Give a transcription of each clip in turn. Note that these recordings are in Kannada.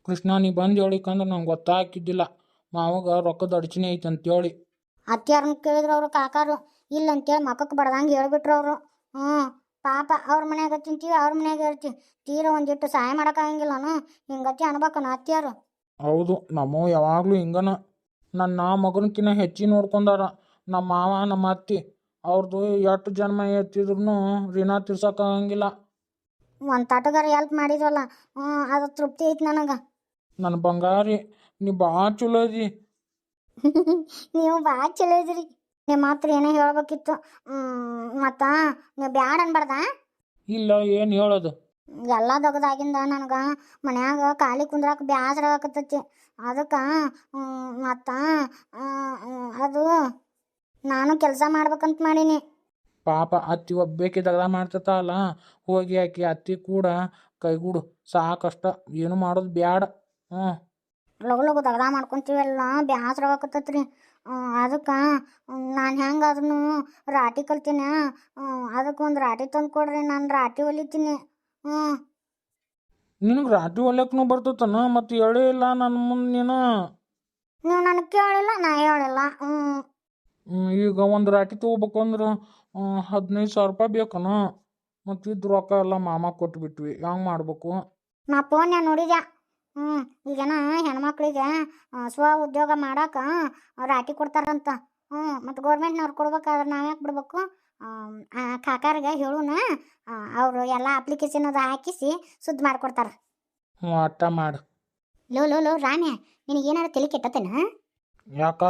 ಕೃಷ್ಣ ನೀ ಬಂದು ಹೇಳಿಕಂದ್ರೆ ನಂಗೆ ಗೊತ್ತಾಕಿದ್ದಿಲ್ಲ ಮಾವಾಗ ರೊಕ್ಕದ ಅಡಚಣೆ ಐತೆ ಅಂತೇಳಿ. ಅತ್ಯಾರನ್ನ ಕೇಳಿದ್ರು ಅವರು ಕಾಕಾರು ಇಲ್ಲ ಅಂತೇಳಿ ಮಕ್ಕಕ್ಕೆ ಬಡ್ದಂಗೆ ಹೇಳ್ಬಿಟ್ರು ಅವರು. ಪಾಪ ಅವ್ರ ಮನ್ಯಾಗ ತಿಂತೀವಿ ಅವ್ರ ಮನ್ಯಾಗ ಇರ್ತೀವಿ, ತೀರ ಒಂದಿಟ್ಟು ಸಹಾಯ ಮಾಡೋಕ್ಕಾಗಂಗಿಲ್ಲನು, ಹಿಂಗತಿ ಅನ್ಬೇಕನ ಅತ್ಯಾರು. ಹೌದು, ನಮ್ಮವ್ ಯಾವಾಗಲೂ ಹಿಂಗನ. ನನ್ನ ಮಗನಕಿನ್ನ ಹೆಚ್ಚಿಗೆ ನೋಡ್ಕೊಂಡಾರ ನಮ್ಮ ಮಾವ ನಮ್ಮ ಅತ್ತಿ. ಅವ್ರದ್ದು ಎಷ್ಟು ಜನ್ಮ ಎತ್ತಿದ್ರು ಋಣ ತೀರ್ಸೋಕ್ಕಾಗಂಗಿಲ್ಲ. ಒಂದು ತಾಟಗಾರ ಹೆಲ್ಪ್ ಮಾಡಿದ್ವಲ್ಲ, ಅದು ತೃಪ್ತಿ ಐತಿ ನನಗೆ. ನನ್ನ ಬಂಗಾರಿ ನೀ ಭಾಳ ಚಲೋ ಅದಿ. ನೀವು ಭಾಳ ಚಲೋ ಇದ್ರಿ. ನಿಮ್ಮ ಹತ್ರ ಏನೋ ಹೇಳ್ಬೇಕಿತ್ತು. ಮತ್ತು ನೀವು ಬ್ಯಾಡ ಅನ್ಬಾರ್ದ. ಇಲ್ಲ, ಏನು ಹೇಳೋದು? ಎಲ್ಲ ದಗದಾಗಿಂದ ನನಗೆ ಮನ್ಯಾಗ ಖಾಲಿ ಕುಂದ್ರಾಕ ಬ್ಯಾಸರ ಆಗಕತ್ತೈತಿ. ಅದಕ್ಕೆ ಮತ್ತು ಅದು ನಾನು ಕೆಲಸ ಮಾಡ್ಬೇಕಂತ ಮಾಡೀನಿ. ಪಾಪ ಅತ್ತಿ ಒಬ್ಬೇಕಿ ದಗದ ಮಾಡ್ತಿರ್ತಾಳಲ್ಲ, ಹೋಗಿ ಆಕಿ ಅತ್ತಿ ಕೂಡ ಕೈಗೂಡು ಸಾಕಷ್ಟ, ಏನು ಮಾಡೋದು ಬ್ಯಾಡ. ಲಗು ಲಗು ದಗದ ಮಾಡ್ಕೊತೀವಲ್ಲ, ಬ್ಯಾಸರ ಆಗಕತ್ತೈತ್ರಿ. ಅದಕ್ಕೆ ನಾನು ಹೆಂಗಾದ್ರೂ ರಾಟಿ ಕಲ್ತೀನಿ. ಅದಕ್ಕೆ ಒಂದು ರಾಟಿ ತಂದು ಕೊಡ್ರಿ, ನಾನು ರಾಟಿ ಹೊಲಿತೀನಿ. ನಿನಗೆ ರಾಟಿ ಹೊಲ್ಯಕ್ಕೂ ಬರ್ತತನ? ಮತ್ತು ಹೇಳೇ ಇಲ್ಲ ನನ್ನ ಮುಂದೆ ನೀನು. ನೀವು ನನಗೆ ಕೇಳಿಲ್ಲ, ನಾ ಹೇಳಿಲ್ಲ. ಈಗ ಒಂದು ರಾಟಿ ತೊಗೋಬೇಕು ಅಂದ್ರೆ 15,000 ರೂಪಾಯಿ ಬೇಕನ. ಮತ್ತು ಇದ್ರ ರೊಕ್ಕ ಎಲ್ಲ ಮಾಮ ಕೊಟ್ಬಿಟ್ವಿ, ಹೆಂಗೆ ಮಾಡ್ಬೇಕು? ನಾ ಫೋನ್ಯಾಗ ನೋಡಿದೆ. ಈಗೇನ ಹೆಣ್ಮಕ್ಳಿಗೆ ಸ್ವ ಉದ್ಯೋಗ ಮಾಡಕ್ಕೆ ರಾಟಿ ಕೊಡ್ತಾರಂತ. ಮತ್ತು ಗೌರ್ಮೆಂಟ್ನವ್ರು ಕೊಡ್ಬೇಕಾದ್ರೆ ನಾವು ಯಾಕೆ ಬಿಡ್ಬೇಕು? ಕಾಕಾರಿಗೆ ಹೇಳೋಣ, ಅವರು ಎಲ್ಲ ಅಪ್ಲಿಕೇಶನ್ ಅದು ಹಾಕಿಸಿ ಸುದ್ದಿ ಮಾಡಿಕೊಡ್ತಾರೆ. ಅಟ್ಟ ಮಾಡು. ಲೋ ರಾಮ್ಯ, ನಿನಗೇನಾರು ತಲೆ ಕೆಟ್ಟತೇನ? ಯಾಕ?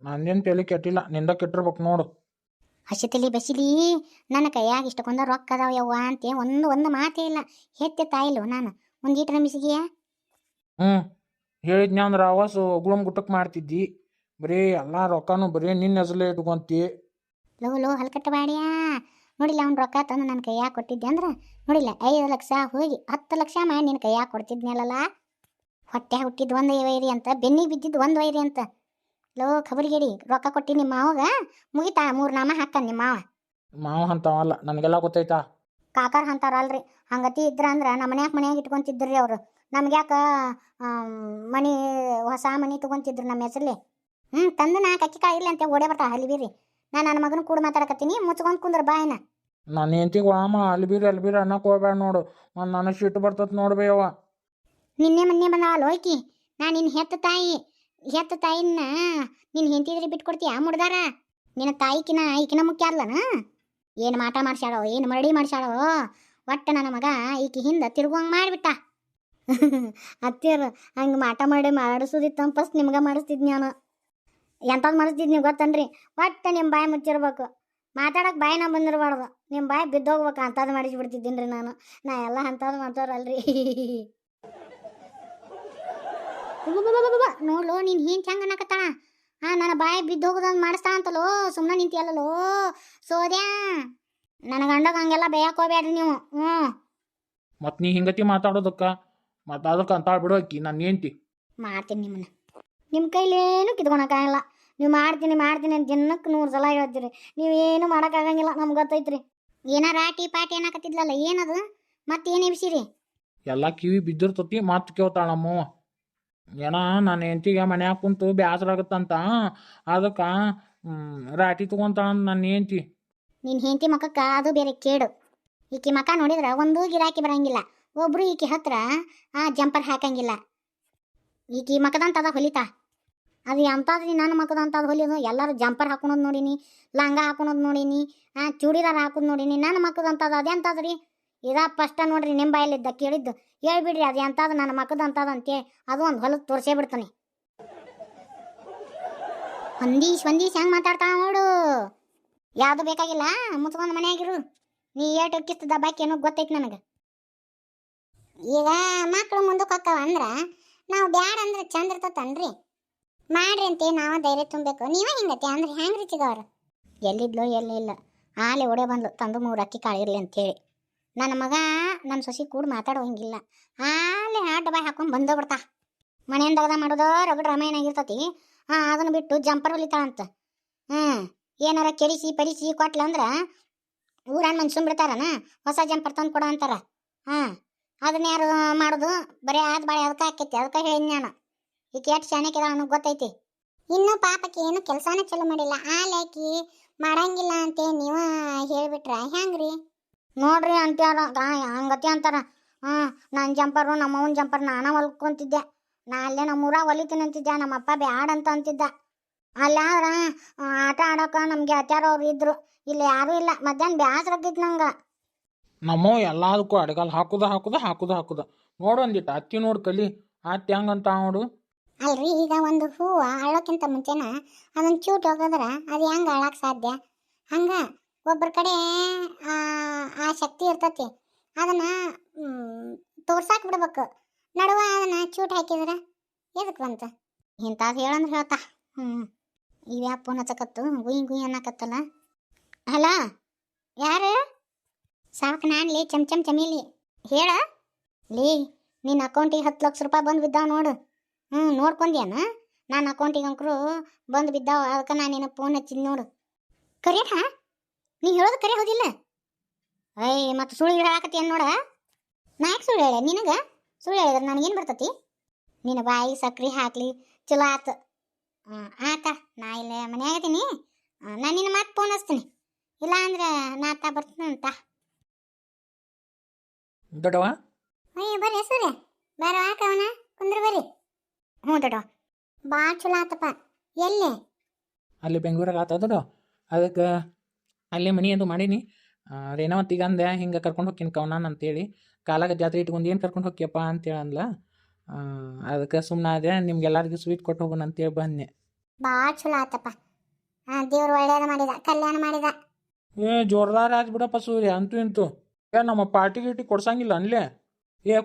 ನಂದೇನು ತಲೆ ಕೆಟ್ಟಿಲ್ಲ, ನಿಂದ ಕೆಟ್ಟಿರ್ಬೇಕು ನೋಡು. ಹಸಿ ತಲೆ ಬಸಿಲಿ, ನನ್ನ ಕೈಯಾಗ ಇಷ್ಟಕ್ಕೊಂದ ರೊಕ್ಕ ಅದಾವ ಯವ್ವ ಅಂತೆ ಒಂದು ಮಾತೇ ಇಲ್ಲ. ಹೆತ್ತೆ ತಾಯಿಲ್ವ ನಾನು ಒಂದೀಟ ನಮಿಸಿಗೆಯ? ಹೇಳಿದ್ನ ಅಂದ್ರೆ ಆವಾಸು ಗುಳಂ ಗುಟ್ಟಕ್ಕೆ ಮಾಡ್ತಿದ್ದಿ. ಬರೀ ಎಲ್ಲ ರೊಕ್ಕನೂ ಬರೀ ನಿನ್ನ ಹೆಸರಲ್ಲೇ ಇಟ್ಕೊಂತಿ. ಲೋ ಹಲ್ಕಟ್ಟ ಬಾಡ್ಯಾ, ನೋಡಿಲ್ಲ ಅವ್ನು ರೊಕ್ಕ ತಂದು ನನ್ನ ಕೈಯಾಗ ಕೊಟ್ಟಿದ್ದೆ ಅಂದ್ರೆ ನೋಡಿಲ್ಲ 5 ಲಕ್ಷ ಹೋಗಿ 10 ಲಕ್ಷ ಮಾಡಿ ನಿನ್ನ ಕೈಯಾಗ ಕೊಡ್ತಿದ್ನಲ್ಲ. ಹೊಟ್ಟೆ ಹುಟ್ಟಿದ್ದು ಒಂದು ವೈರಿ ಅಂತ, ಬೆನ್ನಿಗೆ ಬಿದ್ದಿದ್ದು ಒಂದು ವೈರಿ ಅಂತ. ಲೋ ಖಬರಿಗೇಡಿ, ರೊಕ್ಕ ಕೊಟ್ಟು ನಿಮ್ಮ ಮಾವಾಗ ಮುಗಿತಾ 3 ನಾಮ ಹಾಕನ್ ನಿಮ್ಮ ಮಾವ ಅಂತವಲ್ಲ, ನನಗೆಲ್ಲ ಗೊತ್ತೈತಾ. ಕಾಕಾರ ಅಂತಾರಲ್ರಿ, ಹಂಗತಿ ಇದ್ರ ಅಂದ್ರೆ ನಮ್ಮ ಮನ್ಯಾಗ ಇಟ್ಕೊಂತಿದ್ರಿ ಅವರು. ನಮ್ಗ್ಯಾಕ ಮನಿ ಹೊಸ ಮನಿ ತೊಗೊಂತಿದ್ರು ನಮ್ಮ ಹೆಸರಲ್ಲಿ. ತಂದು ನಾ ಅಕ್ಕಿ ಕಾಳು ಇಲ್ಲ ಅಂತ ಓಡೇ ಬರ್ತಾ ಹಲಿಬೀರಿ. ನಾನು ನನ್ನ ಮಗನ ಕೂಡ ಮಾತಾಡಕತ್ತೀನಿ, ಮುಚ್ಕೊಂಡು ಕುಂದ್ರ ಬಾಯಿನ. ನಾನು ಹೆಂಡ್ತಿಗೆ ವಾಮ ಅಲ್ಬೀರಿ ಅನ್ನಕ್ಕೆ ಹೋಗ್ಬೇಡ ನೋಡು, ಒಂದು ನನಗೆ ಸಿಟ್ಟು ಬರ್ತದೆ ನೋಡ್ಬೇಯವ್ವ. ನಿನ್ನೆ ಮೊನ್ನೆ ಬಂದಾವಲ್ಲ ಹೋಯ್ಕಿ, ನಾನು ನಿನ್ನ ಹೆತ್ತ ತಾಯಿನ ನಿನ್ನ ಹೆಂಡತಿದ್ರೆ ಬಿಟ್ಟು ಕೊಡ್ತೀಯ ಮುಡ್ದಾರ? ನಿನ್ನ ತಾಯಿಕಿನ ಈಕಿನ ಮುಖ್ಯ ಅಲ್ಲನ? ಏನು ಮಾಟ ಮಾಡ್ಸ್ಯಾಳೋ, ಏನು ಮರಡಿ ಮಾಡ್ಸ್ಯಾಳೋ, ಒಟ್ಟು ನನ್ನ ಮಗ ಈಕಿ ಹಿಂದೆ ತಿರುಗುವಂಗೆ ಮಾಡಿಬಿಟ್ಟ. ಅತ್ತಿಯರು ಹಂಗೆ ಮಾಟ ಮಾಡಿ ಮಾಡಿಸೋದಿತ್ತು ಫಸ್ಟ್ ನಿಮ್ಗೆ ಮಾಡಿಸ್ತಿದ್ ನಾನು. ಎಂಥದ್ದು ಮಾಡಿಸ್ತಿದ್ ನೀವು ಗೊತ್ತನ್ರಿ? ಒಟ್ಟು ನಿಮ್ಮ ಬಾಯಿ ಮುಚ್ಚಿರ್ಬೇಕು, ಮಾತಾಡೋಕೆ ಬಾಯಿನ ಬಂದಿರಬಾರ್ದು, ನಿಮ್ಮ ಬಾಯಿ ಬಿದ್ದೋಗ್ಬೇಕು ಅಂಥದ್ದು ಮಾಡಿಸ್ಬಿಡ್ತಿದ್ದೀನಿ ರೀ ನಾನು. ನಾ ಎಲ್ಲ ಅಂಥದ್ದು ಮಾಡ್ತಾರಲ್ರಿ. ನೋಡ್ಲೋ ನೀನು ಏನು ಚಂಗ ಅನ್ನಕತ್ತಾಳ. ನನ್ನ ಬಾಯಿ ಬಿದ್ದೋಗೋದಂದು ಮಾಡಿಸ್ತಾ ಅಂತಲೋ, ಸುಮ್ಮನೆ ನಿಂತಿಯಲ್ಲೋ ಸೋದ್ಯಾ. ನನ್ನ ಗಂಡಗ ಹಂಗೆಲ್ಲ ಬೇಯಕ್ಕೆ ಹೋಗ್ಬೇಡ್ರಿ ನೀವು. ಮತ್ತು ನೀ ಹಿಂಗತಿ ಮಾತಾಡೋದಕ್ಕೆ ಮತ್ತು ಅದಕ್ಕೆ ಅಂತಾಳು ಬಿಡು ಅಕ್ಕಿ ನಾನು ಹೆಂಡ್ತಿ. ಮಾಡ್ತೀನಿ ನಿಮ್ಮನ್ನ, ನಿಮ್ಮ ಕೈಲೇನು ಕಿತ್ಕೊಳಕ್ಕಾಗಲ್ಲ. ನೀವು ಮಾಡ್ತೀನಿ ಅಂತ ದಿನಕ್ಕೆ 100 ಸಲ ಹೇಳ್ತೀರಿ, ನೀವೇನು ಮಾಡೋಕ್ಕಾಗಂಗಿಲ್ಲ, ನಮ್ಗೆ ಗೊತ್ತೈತ್ರಿ. ಏನ ರಾಟಿ ಪಾಟಿ ಏನಾಕತ್ತಿದ್ಲಲ್ಲ, ಏನದು ಮತ್ತೇನು ಎಬ್ಸಿರಿ? ಎಲ್ಲ ಕಿವಿ ಬಿದ್ದಿರ್ತತಿ, ಮಾತು ಕೇಳ್ತಾಳ ನಮ್ಮವ್ವ. ನನ್ನ ಹೆಂಡ್ತಿಗೆ ಮನ್ಯಾಗ ಕುಂತು ಬೇಸರ ಆಗುತ್ತಂತ, ಅದಕ್ಕೆ ರಾಟಿ ತೊಗೊಂತಾಳ ನನ್ನ ಹೆಂಡ್ತಿ. ನಿನ್ನ ಹೆಂಡತಿ ಮಕ್ಕಕ್ಕೆ ಅದು ಬೇರೆ ಕೇಡು. ಈಕಿ ಮಕ್ಕ ನೋಡಿದ್ರೆ ಒಂದು ಗಿರಾಕಿ ಬರಂಗಿಲ್ಲ, ಒಬ್ರು ಈಕಿ ಹತ್ರ ಜಂಪರ್ ಹಾಕಂಗಿಲ್ಲ. ಈಕಿ ಮಕ್ಕದಂತದ ಹೊಲಿತಾ, ಅದು ಎಂಥದ್ರಿ ನನ್ನ ಮಕ್ಕದಂತದ ಹೊಲಿಯೋದು. ಎಲ್ಲರೂ ಜಂಪರ್ ಹಾಕೊಳೋದು ನೋಡೀನಿ, ಲಂಗ ಹಾಕೊಳೋದು ನೋಡೀನಿ, ಚೂಡಿದಾರ ಹಾಕೋದು ನೋಡೀನಿ. ನನ್ನ ಮಕ್ಕದಂತದ ಅದೆಂಥದ್ರಿ? ಇದ ಫಸ್ಟ್ ನೋಡ್ರಿ ನಿಮ್ಮ ಬಾಯಲ್ಲಿದ್ದ ಕೇಳಿದ್ದು. ಹೇಳ್ಬಿಡ್ರಿ ಅದು ಎಂಥದ್ದು ನನ್ನ ಮಕ್ಕದಂತದ ಅಂತೇ, ಅದು ಒಂದು ಹೊಲಕ್ಕೆ ತೋರಿಸೇ ಬಿಡ್ತಾನೆ. ಒಂದೀಶ್ ಹೆಂಗೆ ಮಾತಾಡ್ತಾಳ ನೋಡು. ಯಾವುದು ಬೇಕಾಗಿಲ್ಲ, ಮುಚ್ಕೊಂಡು ಮನೆಯಾಗಿರು. ನೀ ಏಟು ಕಿಸ್ತದ ಬಾಕಿ ಏನೋ ಗೊತ್ತೈತಿ ನನಗೆ. ಈಗ ಮಕ್ಕಳು ಮುಂದಕ್ಕೆ ಹೋಗ್ತಾವ ಅಂದ್ರೆ ನಾವು ಬ್ಯಾಡ ಅಂದ್ರೆ ಚಂದ ಇರ್ತತನ್ರಿ. ಮಾಡ್ರಿ ಅಂತೆ ನಾವು ಧೈರ್ಯ ತುಂಬಬೇಕು. ನೀವೇ ಹಿಂಗತಿ ಅಂದ್ರೆ ಹೆಂಗೆ ರೀತಿಗವ್ರು? ಎಲ್ಲಿದ್ಲು ಎಲ್ಲಿಲ್ಲ, ಆಲೆ ಒಡೆ ಬಂದ್ಲು ತಂದು 3 ಅಕ್ಕಿ ಕಾಳು ಇರಲಿ ಅಂತೇಳಿ. ನನ್ನ ಮಗ ನನ್ನ ಸೊಸಿ ಕೂಡ ಮಾತಾಡೋಂಗಿಲ್ಲ, ಆಲೆ ಅಡ್ಡ ಬಾಯಿ ಹಾಕೊಂಡು ಬಂದ ಬಿಡ್ತಾ. ಮನೆಯಿಂದಗದ ಮಾಡೋದು ರಗಡ ರಾಮಾಯಣ ಆಗಿರ್ತತಿ. ಅದನ್ನು ಬಿಟ್ಟು ಜಂಪರ್ ಹೊಲಿತಾಳಂತ. ಏನಾರ ಕೆಡಿಸಿ ಪರಿಸಿ ಕೊಟ್ಲಂದ್ರೆ ಊರಣ್ಣ ಮಂದಿ ಸುಮ್ಬಿಡ್ತಾರನ, ಹೊಸ ಜಂಪರ್ ತಂದು ಕೊಡ ಅಂತಾರ. ಅದನ್ನ ಯಾರು ಮಾಡೋದು? ಬರೀ ಆದ್ ಬಾಳೆ ಅದಕ್ಕೆ ಆಕೈತಿ. ಅದಕ್ಕೆ ಹೇಳಿದ್ ನಾನು ಈಕೆ ಎಷ್ಟು ಶಾಣಕ್ಯದ ಅನ್ನೋದು ಗೊತ್ತೈತಿ. ಇನ್ನು ಪಾಪಕ್ಕೆ ಏನು ಕೆಲಸನೇ ಚಲೋ ಮಾಡಿಲ್ಲ. ಆಕಿ ಮಾಡಂಗಿಲ್ಲ ಅಂತ ನೀವ ಹೇಳ್ಬಿಟ್ರ ಹೆಂಗ್ರಿ? ನೋಡ್ರಿ ಅಂತ್ಯಾರ ಹಂಗತಿ ಅಂತಾರ. ನನ್ನ ಜಂಪರು ನಮ್ಮವನ ಜಂಪರ್ ನಾನ ಹೊಲ್ಕೊಂತಿದ್ದೆ. ನಾ ಅಲ್ಲೇ ನಮ್ಮೂರಾಗ ಹೊಲಿತೀನಿ ಅಂತಿದ್ದೆ. ನಮ್ಮಪ್ಪ ಬ್ಯಾಡ ಅಂತ ಅಂತಿದ್ದ. ಅಲ್ಲಾದ್ರ ಆಟ ಆಡೋಕ ನಮ್ಗೆ ಅತ್ಯಾರ ಅವ್ರು ಇದ್ರು. ಇಲ್ಲಿ ಯಾರೂ ಇಲ್ಲ. ಮಧ್ಯಾಹ್ನ ಬ್ಯಾಸರ ಆಗಿತ್ತು ನಂಗೆ. ನಮ್ಮವ್ ಎಲ್ಲದಕ್ಕೂ ಅಡಗಲ್ ಹಾಕುದ ನೋಡು ಒಂದಿಟ್ಟು ಅತ್ತಿ ನೋಡಿ ಕಲಿ. ಅತ್ತಿ ಹಂಗಂತ ನೋಡು. ಅಲ್ರಿ, ಈಗ ಒಂದು ಹೂವು ಅಳ್ಳೋಕ್ಕಿಂತ ಮುಂಚೆನ ಅದನ್ನ ಚೂಟ್ ಹೋಗೋದ್ರ ಅದು ಹೆಂಗೆ ಅಳಕ್ ಸಾಧ್ಯ? ಹಂಗ ಒಬ್ಬರ ಕಡೆ ಆ ಶಕ್ತಿ ಇರ್ತತಿ. ಅದನ್ನ ತೋರ್ಸಾಕ್ ಬಿಡ್ಬೇಕು. ನಡುವ ಅದನ್ನ ಚೂಟ್ ಹಾಕಿದ್ರ ಎದಕ್ ಬಂತ? ಇಂಥದ್ದು ಹೇಳಂದ್ರೆ ಹೇಳ್ತಾ. ಇವ್ಯಾ ಫೋನ್ ಹಚ್ಚಕತ್ತು ಗುಯ್ ಗುಯ್ ಅನ್ನಕತ್ತಲ್ಲ. ಹಲೋ, ಯಾರು? ಸಾಕು ನಾನ್ಲಿ ಚಮೀಲಿ ಹೇಳ. ಲೇ, ನಿನ್ನ ಅಕೌಂಟಿಗೆ 10 ಲಕ್ಷ ರೂಪಾಯಿ ಬಂದು ಬಿದ್ದಾವ ನೋಡು. ನೋಡ್ಕೊಂಡ್ಯಾನ? ನನ್ನ ಅಕೌಂಟಿಗೆ ಅಂಕರು ಬಂದು ಬಿದ್ದಾವ. ಅದಕ್ಕೆ ನಾನು ನಿನ್ನ ಫೋನ್ ಹಚ್ಚಿದ್ ನೋಡು. ಕರೆಯಟ? ನೀ ಹೇಳೋದು ಕರೆ ಹೋದಿಲ್ಲ? ಮತ್ತು ಸುಳ್ಳು ಹೇಳಾಕತ್ತಿ ನೋಡ. ನಾ ಯಾಕೆ ಸುಳ್ಳು ಹೇಳ ನಿನಗೆ? ಸುಳ್ಳು ಹೇಳಿದ್ರೆ ನನಗೇನು ಬರ್ತತಿ? ನಿನ್ನ ಬಾಯಿ ಸಕ್ರೆ ಹಾಕ್ಲಿ ಚಲೋ ಆತು. ಆತ, ನಾ ಇಲ್ಲೇ ಮನೆ ಆಗತ್ತೀನಿ. ನಾನು ನಿನ್ನ ಮತ್ತೆ ಫೋನ್ ಹಚ್ತೀನಿ. ಇಲ್ಲ ಅಂದ್ರೆ ನಾ ಬರ್ತೀನಿ ಅಂತ. ದೊಡ್ಡವ ಬರ್ರಿ ಸೂರ್ಯ, ಬಾರೋ ಹಾಕವನ ಕುಂದ್ರ ಬರ್ರಿ. ದೊಡ್ಡವ ಭಾಳ ಚಲೋ ಆತಪ್ಪ. ಎಲ್ಲಿ? ಅಲ್ಲಿ ಬೆಂಗಳೂರಾಗ ಆತ ದೊಡ್ಡ. ಅದಕ್ಕೆ ಅಲ್ಲೇ ಮನಿ ಅದು ಮಾಡೀನಿ. ರೇಣವತ್ತಿಗೆ ಅಂದೆ ಹಿಂಗೆ ಕರ್ಕೊಂಡು ಹೋಗ್ತೀನಿ ಕವನಾನ್ ಅಂತೇಳಿ. ಕಾಲಾಗ ಜಾತ್ರೆ ಇಟ್ಕೊಂಡು ಏನು ಕರ್ಕೊಂಡು ಹೋಗ್ಯಪ್ಪ ಅಂತೇಳಿ ಅಂದ್ಲ. ಅದಕ್ಕೆ ಸುಮ್ಮನೆ ಅದೇ ನಿಮ್ಗೆಲ್ಲರಿಗೂ ಸ್ವೀಟ್ ಕೊಟ್ಟು ಹೋಗೋಣ ಅಂತೇಳಿ ಬನ್ನೆ. ಭಾಳ ಚಲೋ ಆತಪ್ಪ. ದೇವ್ರು ಒಳ್ಳೇದು ಮಾಡಿದ, ಕಲ್ಯಾಣ ಮಾಡಿದ. ಜೋರ್ದಾರ ಆಯ್ತು ಬಿಡಪ್ಪ ಸೂರ್ಯ. ಅಂತೂ ಇಂತು ನಮ್ಮ ಪಾರ್ಟಿ ಗೀಟಿ ಕೊಡ್ಸಂಗಿಲ್ಲ ಅನ್ಲೇ.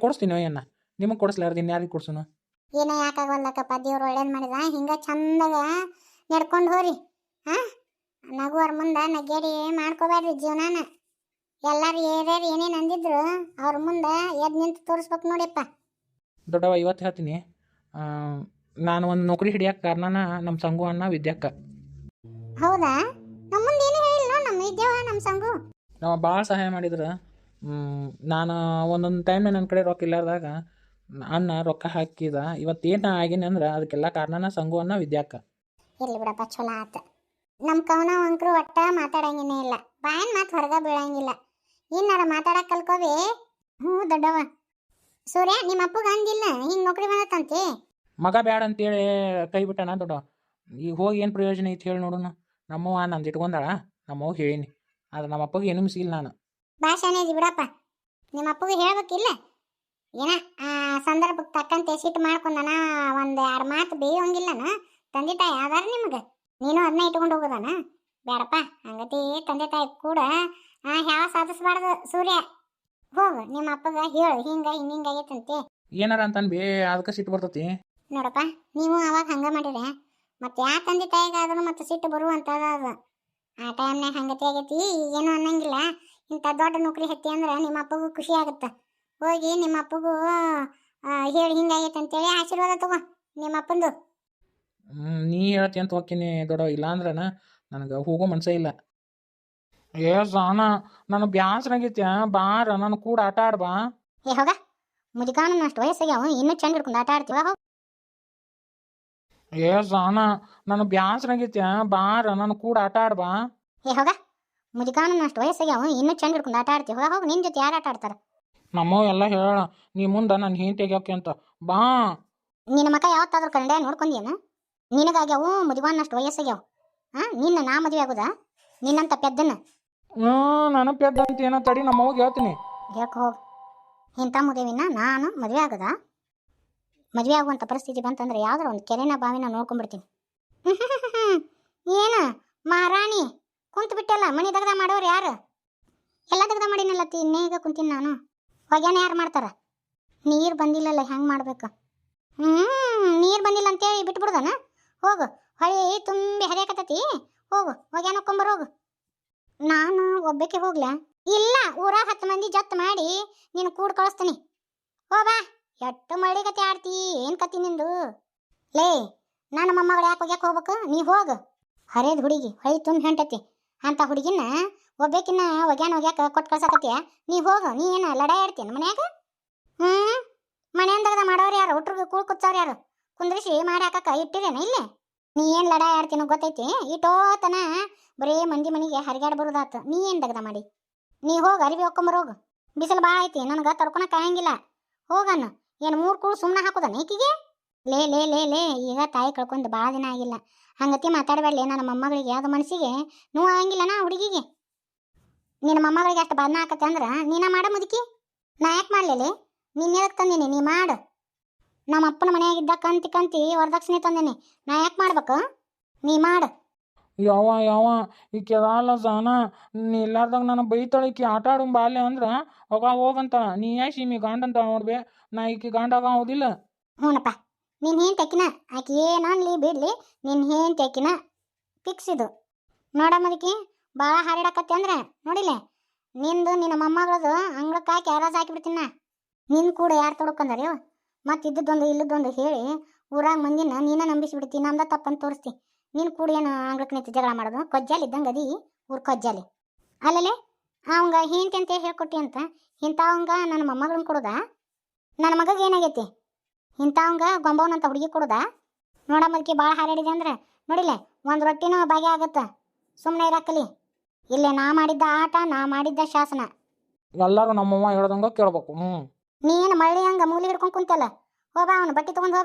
ಕೊಡಿಸ್ತೀನಿ ಅಯ್ಯಣ್ಣ. ನಿಮಗೆ ಕೊಡಿಸ್ಲಾರ್ದು ಇನ್ಯಾರಿಗೆ ಕೊಡ್ಸೋನು? ಏನೋ ಯಾಕಾಗಲ್ಲಕ್ಕಪ್ಪ, ದೇವ್ರು ಒಳ್ಳೇದು ಮಾಡಿದ. ಹಿಂಗೆ ಚಂದಾಗ ನಡ್ಕೊಂಡು ಹೋರಿ. ನಗುವರ ಮುಂದೆ ನಗ್ಗೇಡಿ ಮಾಡ್ಕೋಬೇಡ್ರಿ ಜೀವನಾನ. ಎಲ್ಲರೂ ಏರ್ಯಾರು ಏನೇನು ಅಂದಿದ್ರು ಅವ್ರ ಮುಂದೆ ಎದ್ದು ನಿಂತು ತೋರಿಸ್ಬೇಕು ನೋಡಿಪ್ಪ. ದೊಡ್ಡವ ಇವತ್ತು ಹೇಳ್ತೀನಿ, ನಾನು ಒಂದು ನೌಕರಿ ಹಿಡಿಯೋಕೆ ಕಾರಣನ ನಮ್ಮ ಸಂಗು ಅಣ್ಣ ವಿದ್ಯಾಕ್ಕ. ಹೌದಾ? ನಮ್ಮ ಮುಂದೆ ಏನು ಹೇಳಿಲ್ಲ ನಮ್ಮ ವಿದ್ಯಾವ ನಮ್ಮ ಸಂಗು. ನಾವು ಭಾಳ ಸಹಾಯ ಮಾಡಿದ್ರೆ. ನಾನು ಒಂದೊಂದು ಟೈಮ್ ನನ್ನ ಕಡೆ ರೊಕ್ಕ ಇಲ್ಲಾರ್ದಾಗ ಅಣ್ಣ ರೊಕ್ಕ ಹಾಕಿದ. ಇವತ್ತೇನು ಆಗೀನಿ ಅಂದ್ರೆ ಅದಕ್ಕೆಲ್ಲ ಕಾರಣನ ಸಂಗು ಅಣ್ಣ ವಿದ್ಯಾಕ್ಕ. ಇರ್ಲಿ ಬಿಡಪ್ಪ, ಚಲೋ ಆತ. ನಮ್ಮ ಕವನ ಅಂಕರು ಒಟ್ಟ ಮಾತಾಡಂಗೇನೇ ಇಲ್ಲ. ಬಾಯನ್ ಮಾತು ಹೊರಗೆ ಬೀಳಂಗಿಲ್ಲ. ಏನಾರ ಮಾತಾಡಕ್ಕೆ ಕಲ್ಕೋವಿ. ದೊಡ್ಡವ. ಸೂರ್ಯ, ನಿಮ್ಮ ಅಪ್ಪಗೆ ಅಂದಿಲ್ಲ ಹಿಂಗೆ ನೌಕರಿ ಬಂದತ್ತಂತೆ? ಮಗ ಬ್ಯಾಡ ಅಂತೇಳಿ ಕೈ ಬಿಟ್ಟಣ ದೊಡ್ಡವ. ಈಗ ಹೋಗಿ ಏನು ಪ್ರಯೋಜನ ಐತಿ ಹೇಳಿ ನೋಡೋಣ. ನಮ್ಮವ್ವ ನಂದು ಇಟ್ಕೊಂಡಾಳ. ನಮ್ಮವ್ವ ಹೇಳಿನಿ. ಅದು ನಮ್ಮ ಅಪ್ಪಗೆ ಏನೂ ಮಿಸಿಲ್ಲ ನಾನು. ಭಾಷಾನೇ ಇದಿ ಬಿಡಪ್ಪ. ನಿಮ್ಮ ಅಪ್ಪಗೆ ಹೇಳ್ಬೇಕಿಲ್ಲ? ಏನ ಸಂದರ್ಭಕ್ಕೆ ತಕ್ಕಂತೆ ಸಿಟ್ಟು ಮಾಡ್ಕೊಂಡನ ಒಂದು 2 ಮಾತು ಬೇಯೋಂಗಿಲ್ಲನ? ತಂದೆ ತಾಯಿ ಆಧಾರ ನಿಮಗೆ. ನೀನು ಅದನ್ನ ಇಟ್ಕೊಂಡು ಹೋಗೋದಾನ? ಬೇಡಪ್ಪ, ಹಂಗತಿ ತಂದೆ ತಾಯಿ ಕೂಡ ಯಾವ ಸಾಧಿಸ್ಬಾರ್ದು. ಸೂರ್ಯ, ಹೋಗು ನಿಮ್ಮ ಅಪ್ಪಗ ಹೇಳು ಹಿಂಗಾಗೈತಂತೆ. ಏನಾರ ಅಂತಾನೆ ಬೇ, ಅದಕ್ಕೆ ಸಿಟ್ಟು ಬರ್ತತಿ ನೋಡಪ್ಪ. ನೀವು ಅವಾಗ ಹಂಗ ಮಾಡಿದ್ರೆ ಮತ್ತೆ ಯಾ ತಂದೆ ತಾಯಿಗಾದ್ರೂ ಮತ್ತೆ ಸಿಟ್ಟು ಬರುವಂಥದ್ದು ಅದು. ಆ ಟೈಮ್ನಾಗ ಹಂಗತಿ ಆಗೈತಿ. ಈಗೇನು ಅನ್ನಂಗಿಲ್ಲ. ಇಂಥ ದೊಡ್ಡ ನೌಕರಿ ಹತ್ತಿ ಅಂದ್ರೆ ನಿಮ್ಮ ಅಪ್ಪಗೂ ಖುಷಿ ಆಗುತ್ತೆ. ಹೋಗಿ ನಿಮ್ಮ ಅಪ್ಪಗೂ ಹೇಳಿ ಹಿಂಗಾಗೈತೆ ಅಂತೇಳಿ ಆಶೀರ್ವಾದ ತಗೋ ನಿಮ್ಮ ಅಪ್ಪಂದು. ನೀ ಹೇಳ್ತಿ ಅಂತ ಹೋಗ್ತೀನಿ ದೊಡ್ಡವ. ಇಲ್ಲ ಅಂದ್ರೆ ನನಗೆ ಹೋಗೋ ಮನ್ಸೇ ಇಲ್ಲ. ಸಾನ ನನಗೆ ಬ್ಯಾಸರಾಗೈತಿ. ಬಾರ ನನ್ನ ಕೂಡ ಆಟ ಆಡ್ಬಾ. ಹೋಗ, ಮುದುಕಾನು ಅಷ್ಟು ವಯಸ್ಸಾಗ್ಯಾವ, ಇನ್ನೂ ಚಂದ ಹಿಡ್ಕೊಂಡು ಆಟ ಆಡ್ತೀವ. ಹೋಗ. ಸಾನ ನನಗೆ ಬ್ಯಾಸರಾಗೈತಿ. ಬಾರ ನನ್ನ ಕೂಡ ಆಟ ಆಡ್ಬಾ. ಹೋಗ, ಮುದುಕಾನು ಅಷ್ಟು ವಯಸ್ಸಾಗ್ಯಾವ, ಇನ್ನೂ ಚಂದ ಹಿಡ್ಕೊಂಡು ಆಟ ಆಡ್ತೀವ. ಹೋಗ, ನಿನ್ನ ಜೊತೆ ಯಾರು ಆಟ ಆಡ್ತಾರ? ನಮ್ಮವ್ ಎಲ್ಲ ಹೇಳ ನೀ ಮುಂದೆ ನನ್ನ ಹಿಂತೆಗ್ಯಾಕೆ ಅಂತ. ಬಾ. ನಿನ್ನ ಮಕ್ಕ ಯಾವತ್ತಾದ್ರೂ ಕನ್ನಡ ನೋಡ್ಕೊಂಡೇನ? ನಿನಗಾಗ್ಯಾವು ಮದುವಾನಷ್ಟು ವಯಸ್ಸಾಗ್ಯಾವ. ನಿನ್ನ ನಾ ಮದುವೆ ಆಗುದಾ? ನಿನ್ನಂತ ಪೆದ್ದನ. ನಾನು ಪೆದ್ದ ಅಂತ ಏನೋ ತಡಿ, ನಮ್ಮವ್ಗೆ ಹೇಳ್ತೀನಿ. ಹೇಳ್ಕೊ ಹೋಗಿ. ಇಂಥ ಮದುವೆನ ನಾನು ಮದುವೆ ಆಗುದಾ? ಮದುವೆ ಆಗುವಂಥ ಪರಿಸ್ಥಿತಿ ಬಂತಂದ್ರೆ ಯಾವ್ದಾರ ಒಂದು ಕೆರೆನ ಬಾವಿನ ನೋಡ್ಕೊಂಡ್ಬಿಡ್ತೀನಿ. ಏನು ಮಹಾರಾಣಿ ಕುಂತು ಬಿಟ್ಟಲ್ಲ? ಮನೆ ದಗ್ದ ಮಾಡೋರು ಯಾರು? ಎಲ್ಲ ದಗ್ದ ಮಾಡಿನಲ್ಲತ್ತಿ. ಇನ್ನೇಗ ಕುಂತೀನಿ ನಾನು. ಹೊಗ್ಯಾನ ಯಾರು ಮಾಡ್ತಾರ? ನೀರು ಬಂದಿಲ್ಲಲ್ಲ, ಹೆಂಗೆ ಮಾಡ್ಬೇಕು? ನೀರು ಬಂದಿಲ್ಲ ಅಂತೇಳಿ ಬಿಟ್ಬಿಡ್ದನ? ಹೋಗು, ಹೊಳಿ ತುಂಬಿ ಹರಿಯಾಕತ್ತತಿ. ಹೋಗು, ಹೊಗ್ಯಾನ ಹೊಕ್ಕೊಂಬರ್ ಹೋಗು. ನಾನು ಒಬ್ಬಕ್ಕೆ ಹೋಗ್ಲಾ? ಇಲ್ಲ, ಊರಾಗ 10 ಮಂದಿ ಜತ್ ಮಾಡಿ ನೀನು ಕೂಡ ಕಳಿಸ್ತೀನಿ. ಹೋಬಾ. ಎಟ್ಟು ಮಳ್ಳಿ ಕತೆ ಆಡ್ತಿ. ಏನು ಕತಿ ನಿಂದು? ಲೇ, ನನ್ನ ಮೊಮ್ಮಗಳು ಯಾಕೆ ಒಗ್ಯಾಕೆ ಹೋಗ್ಬೇಕು? ನೀ ಹೋಗು. ಹರಿಯದ ಹುಡುಗಿ ಹೊಳಿ ತುಂಬ ಹೆಂಟತಿ ಅಂತ ಹುಡುಗಿನ ಒಬ್ಬೇಕಿನ್ನ ಒಗ್ಯಾಕ ಕೊಟ್ಟು ಕಳ್ಸಕತ್ತೀಯ? ನೀ ಹೋಗು. ನೀ ಏನು ಲಡಾಯಿ ಆಡ್ತೀಯ ಮನ್ಯಾಗ? ಹ್ಮ್ ಮನೆಯಂದಾಗ ಮಾಡೋರು ಯಾರು ಹುಟ್ರಿಗೆ ಕೂಳ್ ಕುಚ್ಚವ್ರು ಯಾರು ಕುಂದ್ರಿಸಿ ಮಾಡಿ ಹಾಕಕ್ಕ ಇಟ್ಟಿರೇನ ಇಲ್ಲೇ ನೀ ಏನ್ ಲಡ ಆಡ್ತೀನೋ ಗೊತ್ತೈತಿ ಇಟೋತನ ಬರೀ ಮಂದಿ ಮನಿಗೆ ಹರಿಗಾಡ್ ಬರುದಾತು ನೀ ಏನ್ ದಗದ ಮಾಡಿ ನೀ ಹೋಗ ಅರಿವಿ ಹೋಗ್ಕೊಂಬರೋಗ ಬಿಸಿಲು ಭಾಳ ಐತಿ ನನಗೆ ತಡ್ಕೊಳಕ್ ಆಗಂಗಿಲ್ಲ ಹೋಗನ್ನು ಏನು 3 ಕೂಳು ಸುಮ್ಮನೆ ಹಾಕೋದ ಈಕಿಗೆ ಲೇ ಲೇ ಲೇ ಲೇ ಈಗ ತಾಯಿ ಕಳ್ಕೊಂಡು ಭಾಳ ದಿನ ಆಗಿಲ್ಲ ಹಂಗತಿ ಮಾತಾಡಬೇಡಲೇ ನನ್ನ ಮೊಮ್ಮಗಳಿಗೆ ಅದು ಮನಸ್ಸಿಗೆ ನೋವು ಆಗಂಗಿಲ್ಲ ನಾ ಹುಡುಗಿಗೆ ನಿನ್ನ ಮೊಮ್ಮಗಳಿಗೆ ಅಷ್ಟು ಬದನ ಹಾಕತ್ತೆ ಅಂದ್ರೆ ನೀನ ಮಾಡ ಮುದುಕಿ ನಾ ಯಾಕೆ ಮಾಡ್ಲೇಲಿ ನೀನು ಎದಕ್ಕೆ ತಂದೀನಿ ನೀ ಮಾಡು ನಮ್ಮ ಅಪ್ಪನ ಮನೆಯಾಗಿದ್ದ ಕಂತಿ ಕಂತಿ ವರದಕ್ಷಿಣೆ ತಂದೇನಿ ನಾ ಯಾಕೆ ಮಾಡ್ಬೇಕು ನೀ ಮಾಡು ಯಾವ ಈಕೆ ಅಲ್ಲ ಸಾನ ನೀ ಇಲ್ಲಾರ್ದಾಗ ನಾನು ಬೈತಾಳೆ ಈಕಿ ಆಟ ಆಡು ಬಾಲ್ಯ ಅಂದ್ರೆ ಅವಾಗ ಹೋಗಂತ ನೀ ಯಾಕೆ ಸೀಮಿ ಗಾಂಡ್ ಅಂತ ನೋಡ್ಬೇ ನಾ ಈಕಿ ಗಾಂಡಾಗ ಹೌದಿಲ್ಲ ಹ್ಞೂನಪ್ಪ ನಿನ್ನ ಏನ್ ತೆಕಿನ ಆಕೆ ಏನು ಅನ್ಲಿ ಬಿಡ್ಲಿ ನಿನ್ನ ಏನ್ ತೆಕಿನ ಫಿಕ್ಸ್ ಇದು ನೋಡ ಮದಕಿ ಭಾಳ ಹಾರಾಡಕತ್ತೆ ಅಂದ್ರೆ ನೋಡಿಲೆ ನಿಂದು ನಿನ್ನ ಮೊಮ್ಮಗಳದು ಅಂಗ್ಳಕ್ಕೆ ಹಾಕಿ ಯಾರಾಜ್ ಹಾಕಿಬಿಡ್ತೀನ ನಿನ್ನ ಕೂಡ ಯಾರು ತೊಡ್ಕೊಂಡಾರೆ ಮತ್ತು ಇದ್ದದ್ದೊಂದು ಇಲ್ಲದೊಂದು ಹೇಳಿ ಊರಾಗ ಮಂದಿನ ನೀನ ನಂಬಿಸಿಬಿಡ್ತಿ ನಮ್ದ ತಪ್ಪಂತ ತೋರಿಸ್ತಿ ನಿನ್ನ ಕೂಡ ಏನು ಅಂಗ್ಳಕ್ಕೆ ನಿಂತು ಜಗಳ ಮಾಡೋದು ಕೊಜ್ಜಾಲಿ ಇದ್ದಂಗೆ ಅದಿ ಊರು ಕೊಜ್ಜಾಲಿ ಅಲ್ಲಲೆ ಅವಂಗ ಹೇಂತಿ ಅಂತ ಹೇಳ್ಕೊಟ್ಟಿ ಅಂತ ಇಂಥವಂಗ ನನ್ನ ಮೊಮ್ಮಗಳನ್ನ ಕೊಡೋದಾ ನನ್ನ ಮಗಗೆ ಏನಾಗೈತಿ ಇಂಥವಂಗ ಗೊಂಬವನಂತ ಹುಡುಗಿ ಕೊಡೋದಾ ನೋಡ ಮದಕಿ ಭಾಳ ಹಾರಾಡಿದೆ ಅಂದ್ರೆ ನೋಡಿಲೆ ಒಂದು ರೊಟ್ಟಿನೂ ಬಾಗಿ ಆಗತ್ತ ಸುಮ್ಮನೆ ಇರಾಕಲಿ ಇಲ್ಲೇ ನಾ ಮಾಡಿದ್ದ ಆಟ ನಾ ಮಾಡಿದ್ದ ಶಾಸನ ಎಲ್ಲರೂ ನಮ್ಮವ್ವ ಹೇಳ್ದಂಗೆ ಕೇಳ್ಬೇಕು ನೀನು ಮಳ್ಳಿ ಹಂಗ ಮೂಲಿ ಹಿಡ್ಕೊಂಡು ಕುಂತಲ್ಲ ಹೋಗ ಅವನು ಬಟ್ಟೆ ತೊಗೊಂಡು